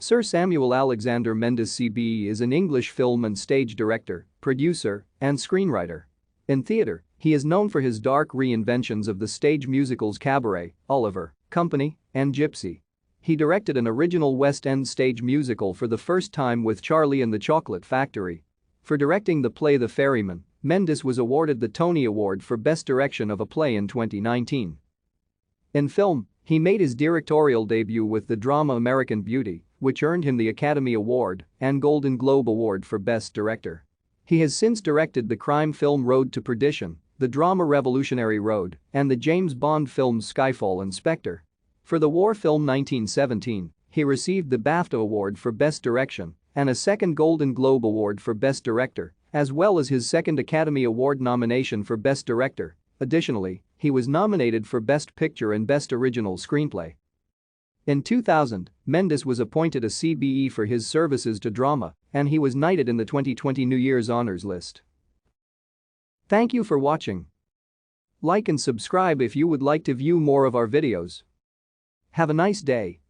Sir Samuel Alexander Mendes CBE is an English film and stage director, producer, and screenwriter. In theatre, he is known for his dark reinventions of the stage musicals Cabaret, Oliver, Company, and Gypsy. He directed an original West End stage musical for the first time with Charlie and the Chocolate Factory. For directing the play The Ferryman, Mendes was awarded the Tony Award for Best Direction of a Play in 2019. In film, he made his directorial debut with the drama American Beauty, which earned him the Academy Award and Golden Globe Award for Best Director. He has since directed the crime film Road to Perdition, the drama Revolutionary Road, and the James Bond films Skyfall and Spectre. For the war film 1917, he received the BAFTA Award for Best Direction and a second Golden Globe Award for Best Director, as well as his second Academy Award nomination for Best Director. Additionally, he was nominated for Best Picture and Best Original Screenplay. In 2000, Mendes was appointed a CBE for his services to drama, and he was knighted in the 2020 New Year's Honors List. Thank you for watching. Like and subscribe if you would like to view more of our videos. Have a nice day.